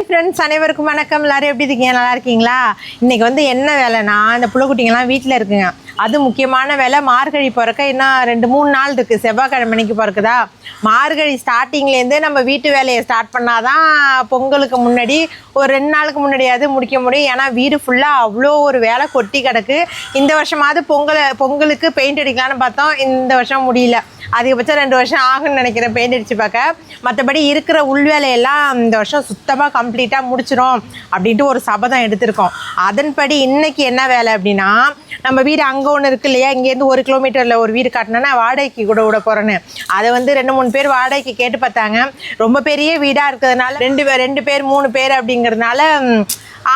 Friends, அனைவருக்கும் வணக்கம். எல்லாரும் எப்படி இருக்கீங்க? நல்லா இருக்கீங்களா? இன்றைக்கி வந்து என்ன வேலைன்னா, இந்த புள்ளக்குட்டிங்கெல்லாம் வீட்டில் இருக்குங்க. அது முக்கியமான வேலை. மார்கழி பிறக்க இன்னும் 2-3 நாள் இருக்குது. செவ்வாய்க்கிழமைக்கு பிறக்குதா. மார்கழி ஸ்டார்டிங்லேருந்து நம்ம வீட்டு வேலையை ஸ்டார்ட் பண்ணால் தான் பொங்கலுக்கு முன்னாடி ஒரு 2 நாளுக்கு முன்னாடியாவது முடிக்க முடியும். ஏன்னா வீடு ஃபுல்லாக அவ்வளோ ஒரு வேலை கொட்டி கிடக்கு. இந்த வருஷமாவது பொங்கலுக்கு பெயிண்ட் அடிக்கலான்னு பார்த்தோம். இந்த வருஷம் முடியல. அதிகபட்சம் 2 வருஷம் ஆகுன்னு நினைக்கிறேன் பெயிண்ட் அடித்து பார்க்க. மற்றபடி இருக்கிற உள் வேலையெல்லாம் இந்த வருஷம் சுத்தமாக கம்ப்ளீட்டாக முடிச்சிடும் அப்படின்ட்டு ஒரு சபதம் எடுத்திருக்கோம். அதன்படி இன்றைக்கி என்ன வேலை அப்படின்னா, நம்ம வீடு அங்கே ஒன்று இருக்குது இல்லையா, இங்கேருந்து 1 கிலோமீட்டரில் ஒரு வீடு காட்டினேன்னா வாடகைக்கு கூட விட போகிறேன்னு. அதை வந்து 2-3 பேர் வாடகைக்கு கேட்டு பார்த்தாங்க. ரொம்ப பெரிய வீடாக இருக்கிறதுனால 2 பேர் 3 பேர் அப்படிங்கிறதுனால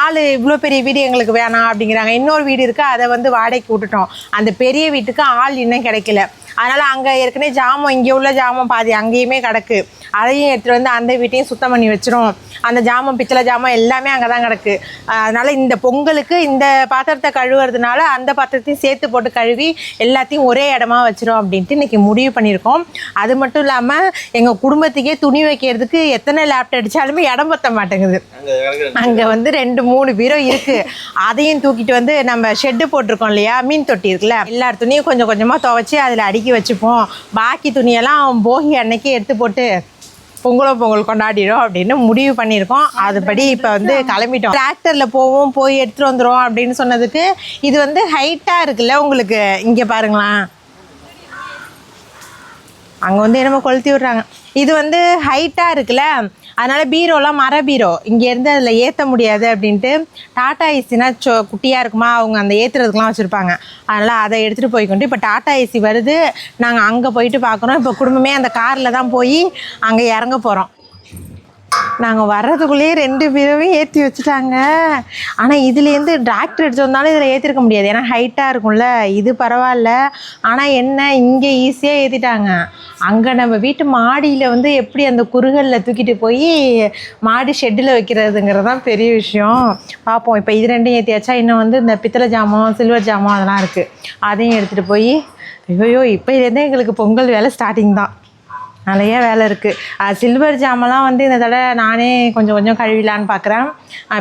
ஆள் இவ்வளோ பெரிய வீடு எங்களுக்கு வேணாம் அப்படிங்கிறாங்க. இன்னொரு வீடு இருக்குது, அதை வந்து வாடகைக்கு விட்டுட்டோம். அந்த பெரிய வீட்டுக்கு ஆள் இன்னும் கிடைக்கல. அதனால் அங்கே ஏற்கனவே ஜாமான், இங்கே உள்ள ஜாமான் பாதி அங்கேயுமே கிடக்கு. அதையும் எடுத்துகிட்டு வந்து அந்த வீட்டையும் சுத்தம் பண்ணி வச்சிரும். அந்த ஜாமான், பித்தளை ஜாமான் எல்லாமே அங்கே தான் கிடக்கு. அதனால் இந்த பொங்கலுக்கு இந்த பாத்திரத்தை கழுவுறதுனால அந்த பாத்திரத்தையும் சேர்த்து போட்டு கழுவி எல்லாத்தையும் ஒரே இடமா வச்சிரும் அப்படின்ட்டு இன்றைக்கி முடிவு பண்ணியிருக்கோம். அது மட்டும் இல்லாமல் எங்கள் குடும்பத்துக்கே துணி வைக்கிறதுக்கு எத்தனை லேப்டாப் அடித்தாலுமே இடம் பற்ற மாட்டேங்குது. அங்கே வந்து 2-3 பீரோ இருக்குது. அதையும் தூக்கிட்டு வந்து நம்ம ஷெட்டு போட்டிருக்கோம் இல்லையா, மீன் தொட்டி இருக்குல்ல, எல்லா துணியும் கொஞ்சம் கொஞ்சமாக துவைச்சி அதில் அடுக்கி வச்சுப்போம். பாக்கி துணியெல்லாம் போகி அன்னைக்கு எடுத்து போட்டு பொங்கல் கொண்டாடிடும் அப்படின்னு முடிவு பண்ணியிருக்கோம். அதுபடி இப்போ வந்து கிளம்பிட்டோம். டிராக்டரில் போய் எடுத்துகிட்டு வந்துடும் அப்படின்னு சொன்னதுக்கு இது வந்து ஹைட்டாக இருக்குல்ல உங்களுக்கு, இங்கே பாருங்களேன், அங்கே வந்து என்னமோ கொளுத்தி விட்றாங்க. இது வந்து ஹைட்டாக இருக்குல்ல, அதனால் பீரோலாம் மர பீரோ இங்கேருந்து அதில் ஏற்ற முடியாது அப்படின்ட்டு டாட்டா ஏசினா குட்டியாக இருக்குமா, அவங்க அந்த ஏற்றுறதுக்குலாம் வச்சுருப்பாங்க. அதனால் அதை எடுத்துகிட்டு போய்க்கொண்டு இப்போ டாட்டா ஏசி வருது. நாங்கள் அங்கே போயிட்டு பார்க்குறோம். இப்போ குடும்பமே அந்த காரில் தான் போய் அங்கே இறங்க போகிறோம். நாங்கள் வர்றதுக்குள்ளேயே 2 பீரோவையும் ஏற்றி வச்சுட்டாங்க. ஆனால் இதுலேருந்து டிராக்டர் எடுத்து வந்தாலும் இதில் ஏற்றிருக்க முடியாது, ஏன்னா ஹைட்டாக இருக்கும்ல. இது பரவாயில்ல. ஆனால் என்ன, இங்கே ஈஸியாக ஏற்றிட்டாங்க. அங்கே நம்ம வீட்டு மாடியில் வந்து எப்படி அந்த குறுகளில் தூக்கிட்டு போய் மாடி ஷெட்டில் வைக்கிறதுங்கிறது தான் பெரிய விஷயம். பார்ப்போம். இப்போ இது 2 ஏற்றியாச்சா, இன்னும் வந்து இந்த பித்தளை ஜாமான், சில்வர் ஜாமான் அதெல்லாம் இருக்குது. அதையும் எடுத்துகிட்டு போய், ஐயோ இப்போலேருந்தே எங்களுக்கு பொங்கல் வேலை ஸ்டார்டிங் தான். நிறைய வேலை இருக்குது. சில்வர் ஜாமெல்லாம் வந்து இந்த தடவை நானே கொஞ்சம் கழுவிலான்னு பார்க்குறேன்.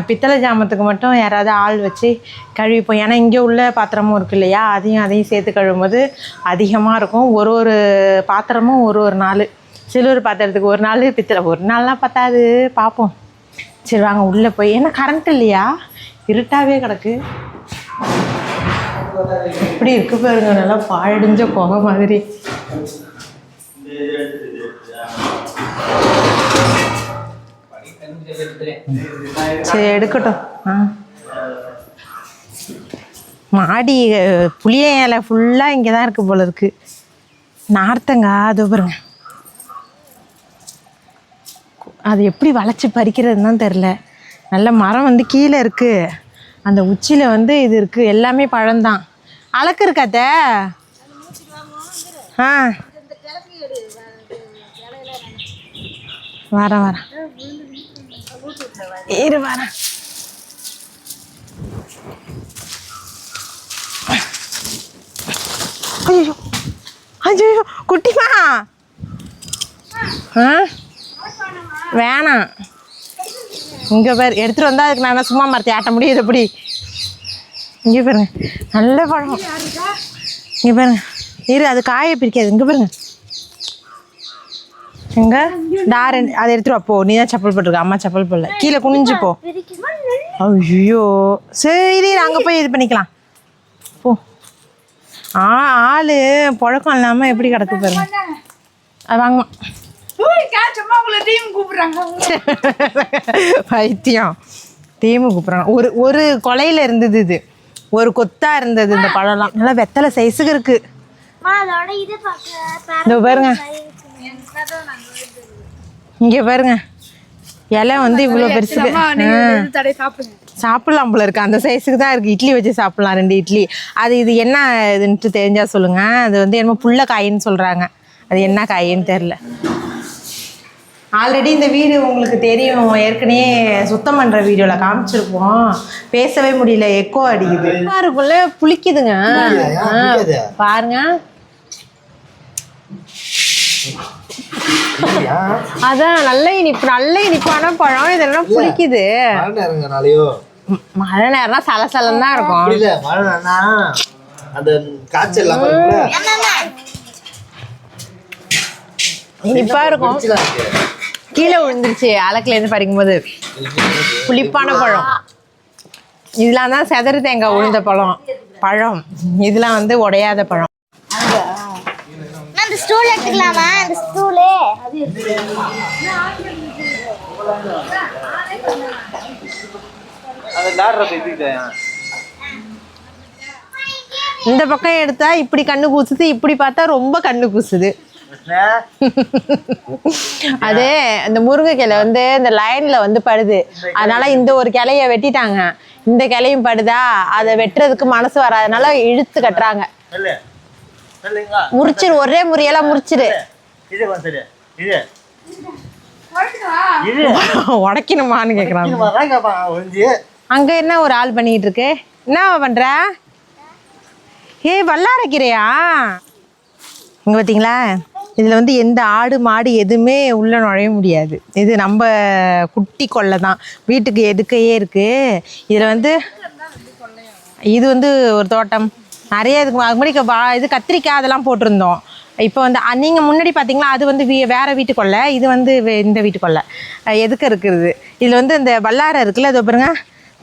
பித்தளை ஜாமத்துக்கு மட்டும் யாராவது ஆள் வச்சு கழுவிப்போம். ஏன்னா இங்கே உள்ள பாத்திரமும் இருக்குது இல்லையா, அதையும் சேர்த்து கழுவும்போது அதிகமாக இருக்கும். ஒரு பாத்திரமும் ஒரு நாள். சில்வர் பாத்திரத்துக்கு ஒரு நாள், பித்தளை ஒரு நாள்லாம் பத்தாது. பார்ப்போம். சரி வாங்க உள்ளே போய். ஏன்னா கரண்ட் இல்லையா, இருட்டாகவே கிடக்கு. இப்படி இருக்கு பாருங்க, நல்லா பாழடிஞ்ச புகை மாதிரி. சரி எடுக்கட்டும். மாடி புளிய இலை ஃபுல்லாக இங்கே தான் இருக்குது போல இருக்குது. நார்த்தங்காய் அது பாருங்க, அது எப்படி வளைச்சி பறிக்கிறதுன்னு தான் தெரில. நல்ல மரம் வந்து கீழே இருக்குது, அந்த உச்சியில் வந்து இது இருக்குது. எல்லாமே பழம்தான். அளக்கு இருக்காத்த. வரேன் இரு வரேன். ஐயோ ஐயோ குட்டிமா, வேணாம். இங்கே பேர் எடுத்துகிட்டு வந்தால் அதுக்கு நான் சும்மா மரத்தை ஆட்ட முடியுது. எப்படி இங்கே பாருங்க, நல்ல பழம். இங்கே பாருங்க, இரு அது காயை பிரிக்காது. இங்கே பாருங்க, எங்க அதை எடுத்துட்டு வாப்போ. நீ தான் செப்பல் போட்டிருக்க, அம்மா செப்பல் போடல. கீழே குனிஞ்சு போ. ஐயோ சரி, அங்கே போய் இது பண்ணிக்கலாம் போ. ஆள் புழக்கம் இல்லாமல் எப்படி கிடக்கு பாருங்க. அது வாங்கம்மா. பைத்தியம், டீமு கூப்பிட்றாங்க. ஒரு கொலையில் இருந்தது, இது ஒரு கொத்தாக இருந்தது. இந்த பழம்லாம் நல்லா வெத்தலை சைஸுக்கு இருக்கு. இந்த பாருங்க, இங்கே பாருங்க, இலை வந்து இவ்வளோ பெருசுக்கு. சாப்பிட்லாம் போல இருக்கு, அந்த சைஸுக்கு தான் இருக்குது. இட்லி வச்சு சாப்பிட்லாம், 2 இட்லி. இது என்ன இதுன்ட்டு தெரிஞ்சால் சொல்லுங்கள். அது வந்து என்னமோ புள்ள காயின்னு சொல்கிறாங்க. அது என்ன காயின்னு தெரில. ஆல்ரெடி இந்த வீடு உங்களுக்கு தெரியும், ஏற்கனவே சுத்தம் பண்ணுற வீடியோவில் காமிச்சிருப்போம். பேசவே முடியல, எக்கோ அடிக்குது. இருக்குள்ள புளிக்குதுங்க பாருங்க. அதான் நல்ல இனிப்பான பழம். இதெல்லாம் புளிக்குது. மழை நேரம்னா சலசலன்னு தான் இருக்கும். இனிப்பா இருக்கும். கீழே விழுந்துருச்சு அலக்குல இருந்து பறிக்கும் போது. புளிப்பான பழம். இதெல்லாம் தான் செதறு தேங்காய் உளுந்த பழம். இதெல்லாம் வந்து உடையாத பழம். அந்த ஸ்டூல் எடுத்துக்கலாமா? அந்த ஸ்டூலே இந்த பக்கம் எடுத்தா இப்படி கண்ணு கூசுது, இப்படி பார்த்தா ரொம்ப கண்ணு கூசுது. அது இந்த முருங்கைக்கிளை வந்து இந்த லைன்ல வந்து படுது. அதனால இந்த ஒரு கிளைய வெட்டிட்டாங்க. இந்த கிளையும் படுதா, அதை வெட்டுறதுக்கு மனசு வராதனால இழுத்து கட்டுறாங்க. முறிச்சிரு, ஒரே முறியெல்லாம் முறிச்சிரு. உடைக்கணுமான்னு கேக்குறாங்க. அங்க என்ன ஒரு ஆள் பண்ணிட்டு இருக்கு? என்ன பண்ற? வல்லாரைக்கிறையா? இங்க பாத்தீங்களா, இதுல வந்து எந்த ஆடு மாடு எதுவுமே உள்ள நுழைய முடியாது. இது நம்ம குட்டி கொல்லை தான், வீட்டுக்கு எதுக்கையே இருக்கு. இதுல வந்து இது வந்து ஒரு தோட்டம் நிறைய. இதுக்கு முன்னாடி இது கத்திரிக்காய் அதெல்லாம் போட்டிருந்தோம். இப்போ வந்து நீங்கள் முன்னாடி பார்த்தீங்களா, அது வந்து வேறு வீட்டுக்கொல்லை, இது வந்து இந்த வீட்டுக்கொல்லை எதுக்கு இருக்குது. இதில் வந்து இந்த வல்லாரை இருக்குல்ல, இதோ பாருங்க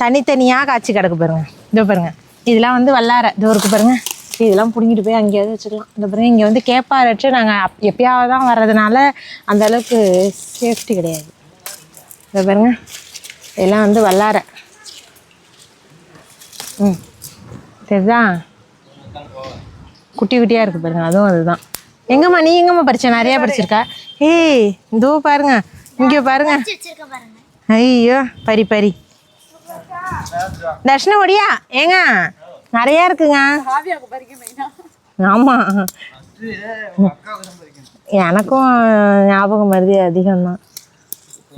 தனித்தனியாக காய்ச்சி கிடக்கு பாருங்க. இதோ பாருங்க, இதெல்லாம் வந்து வல்லாரை இதோ இருக்கு பாருங்க. இதெல்லாம் பிடிங்கிட்டு போய் அங்கேயாவது வச்சுக்கலாம். இந்த பாருங்க, இங்கே வந்து கேப்பார் வச்சு நாங்கள் எப்பயாவது தான் வர்றதுனால அந்த அளவுக்கு சேஃப்டி கிடையாது. இதோ பாருங்க, இதெல்லாம் வந்து வல்லாரை. சரிதான், குட்டி குட்டியாக இருக்குது பாருங்க. அதுவும் அதுதான். எங்கம்மா நீ எங்கம்மா பறிச்ச? நிறையா பறிச்சிருக்கா? ஏய் இதோ பாருங்க, இங்கே பாருங்க. ஐயோ பரி தர்ஷனம் ஒடியா ஏங்க நிறையா இருக்குங்க. ஆமாம், எனக்கும் ஞாபகம் வருது அதிகம்தான்.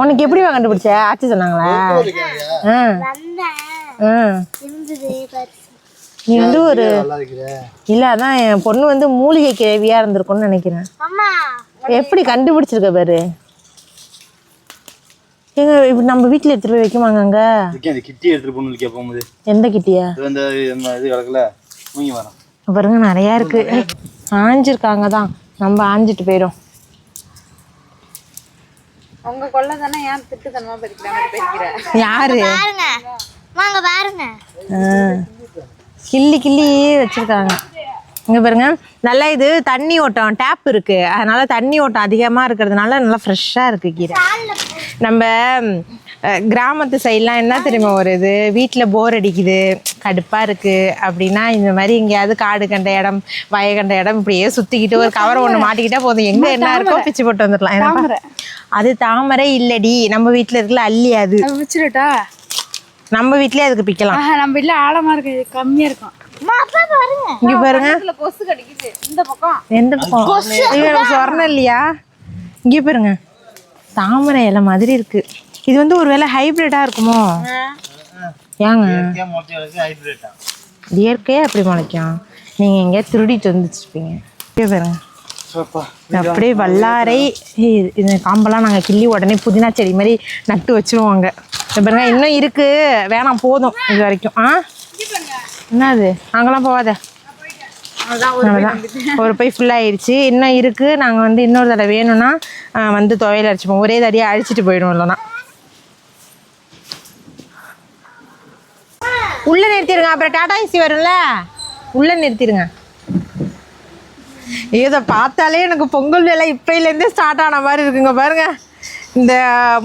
உனக்கு எப்படி கண்டுபிடிச்ச? ஆச்சு சொன்னாங்களா? நீ வந்து ஒரு இல்ல, அதான் என் பொண்ணு வந்து மூலிகை கிழவியா இருந்திருக்கும்னு நினைக்கிறேன். எப்படி கண்டுபிடிச்சிருக்க பாரு. ஏங்க இப்ப நம்ம வீட்டுல எடுத்துட்டு போய் வைக்குமாங்க? அங்க கிட்டி எடுத்துட்டு போகும்போது எந்த கிட்டியா? பாருங்க நிறைய இருக்கு. ஆஞ்சிருக்காங்க தான், நம்ம ஆஞ்சிட்டு போயிடும். உங்க கொல்லை தானே, ஏன் திட்டுத்தனமா பறிக்கிற? யாரு? வாங்க பாருங்க, கிள்ளி வச்சிருக்காங்க. இங்க பாருங்க, நல்லா இது தண்ணி ஓட்டம் டேப் இருக்கு, அதனால தண்ணி ஓட்டம் அதிகமா இருக்கிறதுனால நல்லா ஃப்ரெஷ்ஷா இருக்கு கீரை. நம்ம கிராமத்து சைட்லாம் என்ன தெரியுமா, ஒரு இது வீட்டில் போர் அடிக்குது கடுப்பாக இருக்குது அப்படின்னா இந்த மாதிரி எங்கேயாவது காடு கண்ட இடம் வய கண்ட இடம் இப்படியே சுற்றிக்கிட்டு ஒரு கவரை ஒன்று மாட்டிக்கிட்டா போதும், எங்கே என்ன இருக்கோ பிச்சு போட்டு வந்துடலாம். அது தாமரை இல்லடி, நம்ம வீட்டில் இருக்கல அல்லி. அது வச்சுட்டா நம்ம வீட்லயே அதுக்கு பிக்கலாம். நம்ம வீட்ல ஆழமா இருக்கு, கம்மியா இருக்கும். இங்க பாருங்க, கொசு கடிக்குது இந்த பக்கம். எந்த பக்கம் சொரணம் இல்லையா? இங்க பாருங்க, தாமரை இலை மாதிரி இருக்கு. இது வந்து ஒருவேளை ஹைபிரிட்டா இருக்குமோ? ஏங்க இயற்கையா அப்படி முளைக்கும், நீங்க எங்கேயா திருடிட்டு வந்துச்சிருப்பீங்க. இங்க பாருங்க, அப்படியே வல்லாரை. இந்த காம்பெல்லாம் நாங்கள் கிள்ளி உடனே புதினா செடி மாதிரி நட்டு வச்சிருவோங்க. பாருங்க இன்னும் இருக்கு, வேணாம் போதும் இது வரைக்கும். என்னது அங்கெல்லாம் போகாத, ஒரு பை ஃபுல்லாகிடுச்சு. இன்னும் இருக்கு, நாங்கள் வந்து இன்னொரு தடவை வேணும்னா வந்து துவையல் அரைச்சிப்போம். ஒரே தடியாக அழிச்சிட்டு போயிடும். இல்லைன்னா உள்ள நிறுத்திடுங்க, அப்புறம் டாடா ஏசி வரும்ல, உள்ள நிறுத்திடுங்க. இதை பார்த்தாலே எனக்கு பொங்கல் வேலை இப்பையிலேருந்தே ஸ்டார்ட் ஆன மாதிரி இருக்குங்க. பாருங்க, இந்த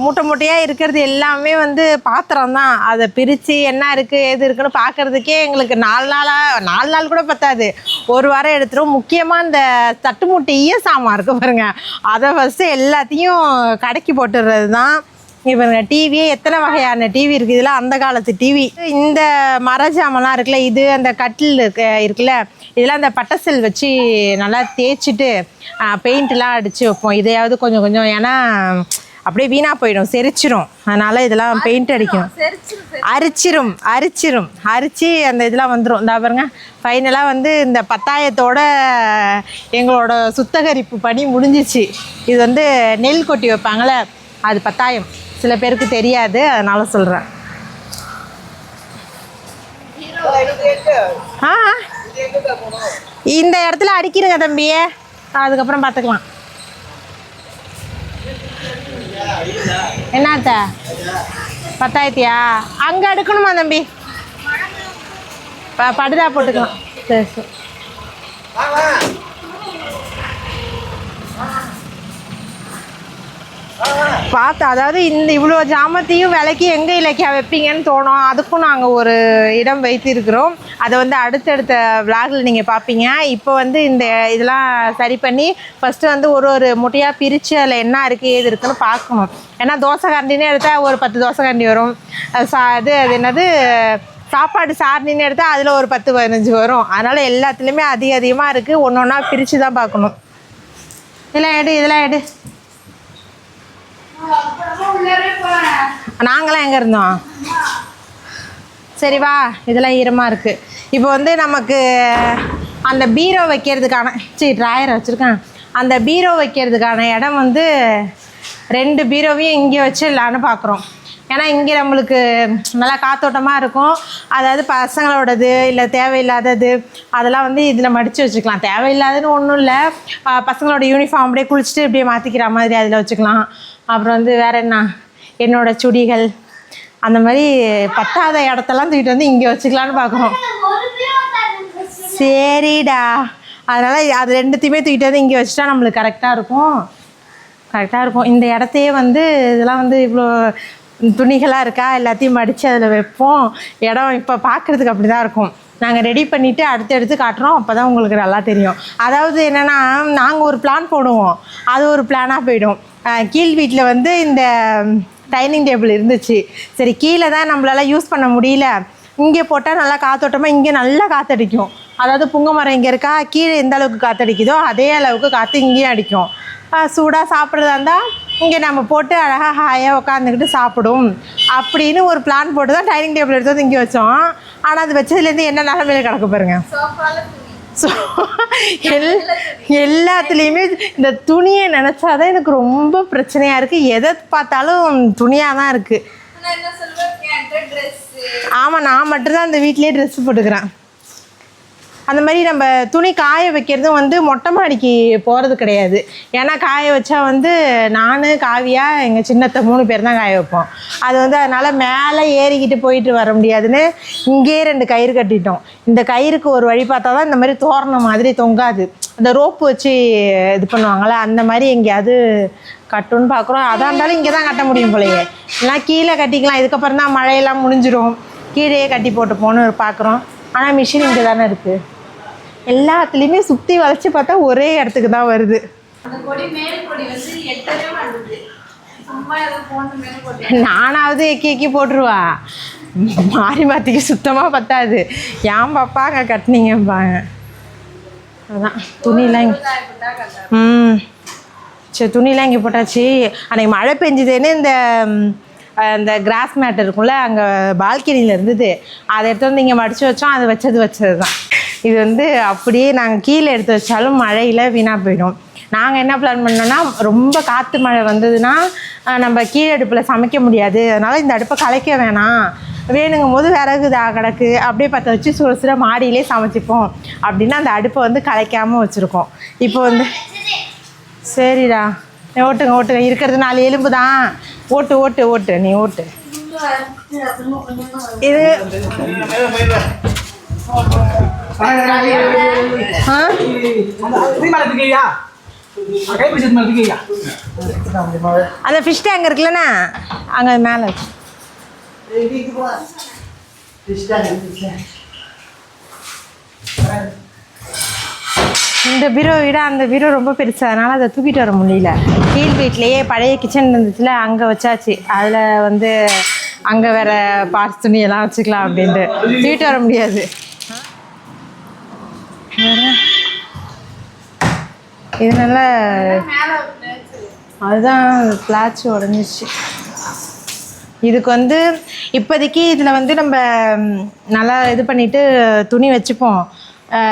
மூட்டை மூட்டையாக இருக்கிறது எல்லாமே வந்து பாத்திரம் தான். அதை பிரித்து என்ன இருக்குது எது இருக்குன்னு பார்க்குறதுக்கே எங்களுக்கு 4 நாள் கூட பத்தாது, ஒரு வாரம் எடுத்துரும். முக்கியமாக இந்த தட்டு மூட்டையே சாமான் இருக்குது பாருங்க, அதை ஃபஸ்ட்டு எல்லாத்தையும் கடைக்கு போட்டுடுறது தான். இப்போ டிவியே எத்தனை வகையான டிவி இருக்குது, இதெல்லாம் அந்த காலத்து டிவி. இந்த மர ஜாமெல்லாம் இருக்குல்ல, இது அந்த கட்டில் இருக்குல்ல, இதெல்லாம் அந்த பட்டசெல் வச்சு நல்லா தேய்ச்சிட்டு பெயிண்ட்லாம் அடித்து வைப்போம். இதையாவது கொஞ்சம் கொஞ்சம், ஏன்னா அப்படியே வீணாக போயிடும், செரிச்சிரும். அதனால் இதெல்லாம் பெயிண்ட் அடிக்கணும். அரிச்சு அந்த இதெல்லாம் வந்துடும். இந்த பாருங்க, ஃபைனலாக வந்து இந்த பத்தாயத்தோட எங்களோட சுத்தகரிப்பு பணி முடிஞ்சிச்சு. இது வந்து நெல் கொட்டி வைப்பாங்களே, அது பத்தாயம். சில பேருக்கு தெரியாது, அதனால் சொல்கிறேன். இந்த இடத்துல அடிக்கிறங்க தம்பியே, அதுக்கப்புறம் பார்த்துக்கலாம். என்னத்த பத்தாயிரத்தியா? அங்கே அடுக்கணுமா தம்பி? படுதா போட்டுக்கலாம். சரி சரி. பார்த்து, அதாவது இந்த இவ்வளோ ஜாமத்தையும் விலைக்கு எங்கே இலக்கியா வைப்பீங்கன்னு தோணும். அதுக்கும் நாங்கள் ஒரு இடம் வைத்திருக்கிறோம். அதை வந்து அடுத்தடுத்த விளாகில் நீங்கள் பார்ப்பீங்க. இப்போ வந்து இந்த இதெல்லாம் சரி பண்ணி ஃபஸ்ட்டு வந்து ஒரு முட்டையாக பிரித்து அதில் என்ன இருக்குது ஏது இருக்குதுன்னு பார்க்கணும். ஏன்னா தோசை கரண்டின்னு எடுத்தால் ஒரு 10 தோசை கரண்டி வரும். அது என்னது சாப்பாடு சாரணின்னு எடுத்தால் அதில் ஒரு 10-15 வரும். அதனால் எல்லாத்துலேயுமே அதிகமாக இருக்குது. ஒன்று ஒன்றா பிரித்து தான் பார்க்கணும். இதெல்லாம் எடு. நாங்களாம் எங்கே இருந்தோம்? சரி வா, இதெல்லாம் ஈரமாக இருக்குது. இப்போ வந்து நமக்கு அந்த பீரோ வைக்கிறதுக்கான ட்ராயர் வச்சுருக்கேன். அந்த பீரோ வைக்கிறதுக்கான இடம் வந்து 2 பீரோவையும் இங்கே வச்சிடலான்னு பார்க்குறோம். ஏன்னா இங்கே நம்மளுக்கு நல்லா காத்தோட்டமாக இருக்கும். அதாவது பசங்களோடது இல்லை தேவையில்லாதது அதெல்லாம் வந்து இதில் மடித்து வச்சுக்கலாம். தேவையில்லாததுன்னு ஒன்றும் இல்லை, பசங்களோட யூனிஃபார்ம் அப்படியே குளிச்சுட்டு இப்படியே மாற்றிக்கிற மாதிரி அதில் வச்சுக்கலாம். அப்புறம் வந்து வேறு என்ன, என்னோடய சுடிகள் அந்த மாதிரி பத்தாத இடத்தெல்லாம் தூக்கிட்டு வந்து இங்கே வச்சுக்கலான்னு பார்க்குறோம். சரிடா, அதனால் அது 2த்தையுமே தூக்கிட்டு வந்து இங்கே வச்சுட்டா நம்மளுக்கு கரெக்டாக இருக்கும். இந்த இடத்தையே வந்து இதெல்லாம் வந்து இவ்வளோ துணிகளாக இருக்கா, எல்லாத்தையும் மடித்து அதில் வைப்போம். இடம் இப்போ பார்க்குறதுக்கு அப்படி தான் இருக்கும். நாங்கள் ரெடி பண்ணிவிட்டு அடுத்து காட்டுறோம். அப்போ தான் உங்களுக்கு நல்லா தெரியும். அதாவது என்னென்னா, நாங்கள் ஒரு பிளான் போடுவோம், அது ஒரு பிளானாக போயிடும். கீழ் வீட்டில் வந்து இந்த டைனிங் டேபிள் இருந்துச்சு. சரி, கீழே தான் நம்மளால் யூஸ் பண்ண முடியல, இங்கே போட்டால் நல்லா காற்றோட்டமாக இங்கே நல்லா காற்றடிக்கும். அதாவது புங்கை மரம் இங்கே இருக்கா, கீழே எந்த அளவுக்கு காற்றடிக்குதோ அதே அளவுக்கு காற்று இங்கேயும் அடிக்கும். சூடாக சாப்பிட்றதா இருந்தால் இங்கே நம்ம போட்டு அழகாக ஹாயாக உட்காந்துக்கிட்டு சாப்பிடும் அப்படின்னு ஒரு பிளான் போட்டு தான் டைனிங் டேபிள் எடுத்து வந்து இங்கே வச்சோம். ஆனால் அது வச்சதுலேருந்து என்ன நிலமையில கிடக்க பாருங்க. ஸோ எல்லாத்துலேயுமே இந்த துணியை நினச்சாதான் எனக்கு ரொம்ப பிரச்சனையாக இருக்குது. எதை பார்த்தாலும் துணியாக தான் இருக்குது. ஆமாம், நான் மட்டும்தான் அந்த வீட்டிலே ட்ரெஸ்ஸு போட்டுக்கிறேன். அந்த மாதிரி நம்ம துணி காய வைக்கிறதும் வந்து மொட்டை மாடிக்கு போகிறது கிடையாது. ஏன்னா காய வச்சா வந்து நான், காவியா, எங்கள் சின்னத்தை 3 பேர் தான் காய வைப்போம். அது வந்து அதனால் மேலே ஏறிக்கிட்டு போயிட்டு வர முடியாதுன்னு இங்கேயே 2 கயிறு கட்டிட்டோம். இந்த கயிறுக்கு ஒரு வழி பார்த்தா தான் இந்த மாதிரி தோரணம் மாதிரி தொங்காது. அந்த ரோப்பு வச்சு இது பண்ணுவாங்களே, அந்த மாதிரி எங்கேயாவது கட்டுன்னு பார்க்குறோம். அதாக இருந்தாலும் இங்கே தான் கட்ட முடியும் போலையே. இல்லைனா கீழே கட்டிக்கலாம். இதுக்கப்புறம் தான் மழையெல்லாம் முடிஞ்சிடும், கீழே கட்டி போட்டு போன்னு பார்க்குறோம். ஆனால் மிஷின் இங்கே தானே இருக்குது. எல்லாத்துலேயுமே சுற்றி வளைச்சி பார்த்தா ஒரே இடத்துக்கு தான் வருது. நானாவது எக்கி போட்டுருவா, மாற்றிக்கு சுத்தமாக பத்தாது. ஏன் பாப்பா அங்கே கட்டினீங்கப்பாங்க. அதான் துணியெலாம் சரி, துணியெலாம் இங்கே போட்டாச்சு. அன்றைக்கி மழை பெஞ்சுதுன்னு இந்த கிராஸ் மேட் இருக்கும்ல, அங்கே பால்கனியில் இருந்தது, அதை எடுத்து வந்து இங்கே மடித்து வச்சோம். அது வச்சது தான். இது வந்து அப்படியே நாங்கள் கீழே எடுத்து வச்சாலும் மழையில் வீணாக போயிடும். நாங்கள் என்ன பிளான் பண்ணோன்னா, ரொம்ப காற்று மழை வந்ததுன்னா நம்ம கீழே அடுப்பில் சமைக்க முடியாது. அதனால் இந்த அடுப்பை கலைக்க வேணாம், வேணுங்கும் போது விறகு கிடக்கு அப்படியே பற்ற வச்சு சுட மாடியிலே சமைச்சிப்போம் அப்படின்னு அந்த அடுப்பை வந்து கலைக்காமல் வச்சுருக்கோம். இப்போ வந்து சரிடா, ஓட்டுங்க, இருக்கிறது 4 எலும்பு தான். ஓட்டு நீ ஓட்டு. இது அந்த ஃபிஷ் டேங்க் இருக்குல்லண்ணா, அங்கே மேலே வச்சு இந்த பீரோ விட அந்த பீரோ ரொம்ப பெருசு, அதனால் அதை தூக்கிட்டு வர முடியல. கீழ் வீட்லேயே பழைய கிச்சன் இருந்துச்சுல, அங்கே வச்சாச்சு. அதில் வந்து அங்கே வேறு பார்ட்ஸ் துணியெல்லாம் வச்சுக்கலாம் அப்படின்ட்டு தூக்கிட்டு வர முடியாது. இது நல்லா அதுதான் பிளாட்ச் உடஞ்சிச்சு. இதுக்கு வந்து இப்போதைக்கு இதில் வந்து நம்ம நல்லா இது பண்ணிவிட்டு துணி வச்சுப்போம்.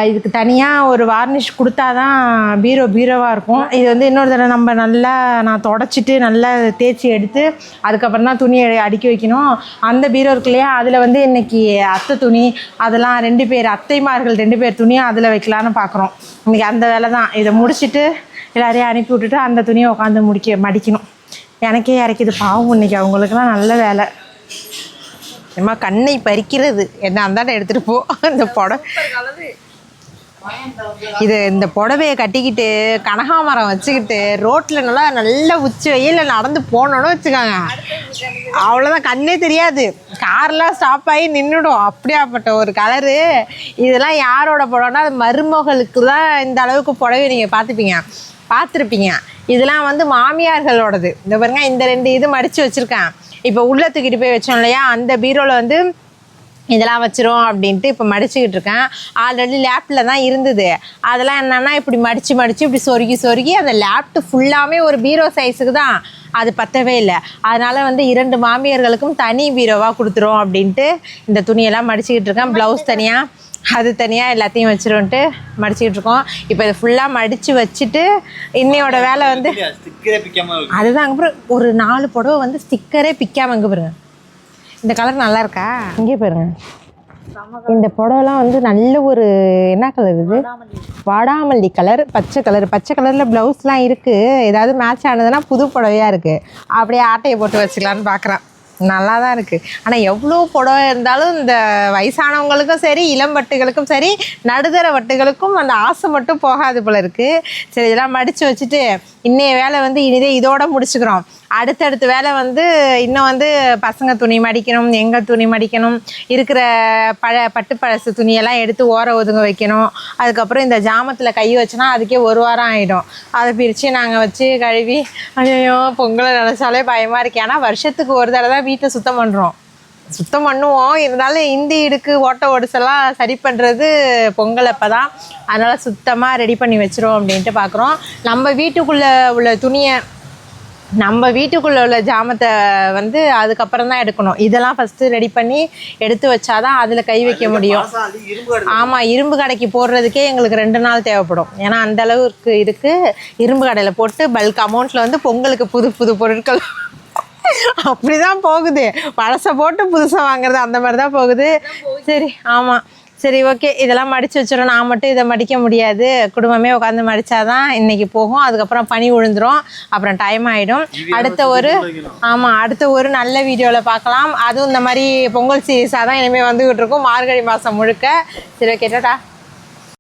இதுக்கு தனியாக ஒரு வார்னிஷ் கொடுத்தா தான் பீரோவாக இருக்கும். இது வந்து இன்னொரு தடவை நம்ம நல்லா நான் தொடச்சிட்டு நல்லா தேய்ச்சி எடுத்து அதுக்கப்புறம் தான் துணியை அடுக்கி வைக்கணும். அந்த பீரோ இருக்கு இல்லையா, அதில் வந்து இன்றைக்கி அத்தை துணி அதெல்லாம் 2 பேர் அத்தைமார்கள் 2 பேர் துணியும் அதில் வைக்கலான்னு பார்க்குறோம். இன்றைக்கி அந்த வேலை தான். இதை முடிச்சுட்டு எல்லாரையும் அனுப்பி விட்டுட்டு அந்த துணியை உட்காந்து மடிக்கணும். எனக்கே இறக்கிது பாவம். இன்றைக்கி அவங்களுக்குலாம் நல்ல வேலை. ஏம்மா கண்ணை பறிக்கிறது என்ன அந்தாண்ட எடுத்துகிட்டு போ. இந்த இந்த புடவையை கட்டிக்கிட்டு கனகாமரம் வச்சுக்கிட்டு ரோட்டில் நல்ல உச்சி வெயிலில் நடந்து போனோன்னு வச்சுக்காங்க, அவ்வளோதான், கண்ணே தெரியாது. கார்லாம் ஸ்டாப் ஆகி நின்றுடும். அப்படியாப்பட்ட ஒரு கலரு. இதெல்லாம் யாரோட புடவைன்னா அது மருமகளுக்கு தான் இந்த அளவுக்கு புடவை நீங்கள் பார்த்துருப்பீங்க. இதெல்லாம் வந்து மாமியார்களோடது. இந்த பாருங்க, இந்த 2 இது மடித்து வச்சுருக்கேன். இப்போ உள்ளே தூக்கிட்டு போய் வச்சோம் இல்லையா, அந்த பீரோவில் வந்து இதெல்லாம் வச்சிரும் அப்படின்ட்டு இப்போ மடிச்சுக்கிட்டு இருக்கேன். ஆல்ரெடி லேப்டில் தான் இருந்தது. அதெல்லாம் என்னென்னா இப்படி மடித்து இப்படி சொருகி அந்த லேப்டு ஃபுல்லாகவே ஒரு பீரோ சைஸுக்கு தான், அது பத்தவே இல்லை. அதனால் வந்து 2 மாமியார்களுக்கும் தனி பீரோவாக கொடுத்துரும் அப்படின்ட்டு இந்த துணியெல்லாம் மடிச்சுக்கிட்டு இருக்கேன். ப்ளவுஸ் தனியாக அது தனியாக எல்லாத்தையும் வச்சிருன்ட்டு மடிச்சுக்கிட்டு இருக்கோம். இப்போ இதை ஃபுல்லாக மடித்து வச்சுட்டு இன்னையோட வேலை வந்து அதுதான். அப்புறம் ஒரு 4 புடவை வந்து ஸ்டிக்கரே பிக்காமல் இங்கே பாருங்க. இந்த கலர் நல்லா இருக்கா? இங்கே பாருங்க, இந்த புடவைலாம் வந்து நல்ல ஒரு என்ன கலர் இது, வாடாமல்லி கலர், பச்சை கலரில் ப்ளவுஸ்லாம் இருக்குது. ஏதாவது மேட்ச் ஆனதுன்னா புது புடவையாக இருக்குது. அப்படியே ஆட்டையை போட்டு வச்சுக்கலான்னு பார்க்குறேன். நல்லா தான் இருக்குது. ஆனால் எவ்வளோ புடவை இருந்தாலும் இந்த வயசானவங்களுக்கும் சரி இளம் வட்டுகளுக்கும் சரி நடுத்தர வட்டுகளுக்கும் அந்த ஆசை மட்டும் போகாது போல இருக்குது. சரி, இதெல்லாம் மடித்து வச்சுட்டு இன்னைய வேலை வந்து இதோட முடிச்சுக்கிறோம். அடுத்தடுத்த வேலை வந்து இன்னும் வந்து பசங்க துணி மடிக்கணும், எங்கள் துணி மடிக்கணும், இருக்கிற பட்டு பழசு துணியெல்லாம் எடுத்து ஒதுங்க வைக்கணும். அதுக்கப்புறம் இந்த ஜாமத்தில் கை வச்சோன்னா அதுக்கே 1 வாரம் ஆகிடும். அதை பிரித்து நாங்கள் வச்சு கழுவி, ஐயோ பொங்கலை நினச்சாலே பயமாக இருக்குது. ஏன்னா வருஷத்துக்கு ஒரு தடவை தான் வீட்டை சுத்தம் பண்ணுவோம். இருந்தாலும் இந்தி இடுக்கு ஓட்ட ஓடிசெல்லாம் சரி பண்ணுறது பொங்கல் அப்போ தான். அதனால் சுத்தமாக ரெடி பண்ணி வச்சிரும் அப்படின்ட்டு பார்க்குறோம். நம்ம வீட்டுக்குள்ளே உள்ள ஜாமத்தை வந்து அதுக்கப்புறம் தான் எடுக்கணும். இதெல்லாம் ஃபஸ்ட்டு ரெடி பண்ணி எடுத்து வச்சாதான் அதில் கை வைக்க முடியும். ஆமாம், இரும்பு கடைக்கு போடுறதுக்கே எங்களுக்கு 2 நாள் தேவைப்படும். ஏன்னா அந்த அளவுக்கு இருக்குது. இரும்பு கடையில் போட்டு பல்க் அமௌண்ட்டில் வந்து பொங்கலுக்கு புது பொருட்கள் அப்படி தான் போகுது. பழசை போட்டு புதுசாக வாங்குறது அந்த மாதிரி தான் போகுது. சரி, ஆமாம், சரி, ஓகே. இதெல்லாம் மடித்து வச்சிடும். நான் மட்டும் இதை மடிக்க முடியாது, குடும்பமே உட்காந்து மடித்தாதான் இன்றைக்கி போகும். அதுக்கப்புறம் பனி விழுந்துடும், அப்புறம் டைம் ஆகிடும். அடுத்த ஒரு நல்ல வீடியோவில் பார்க்கலாம். அதுவும் இந்த மாதிரி பொங்கல் சீரீஸாக தான் இனிமேல் வந்துக்கிட்டு இருக்கும் மார்கழி மாதம் முழுக்க. சரி, ஓகே, டாடா.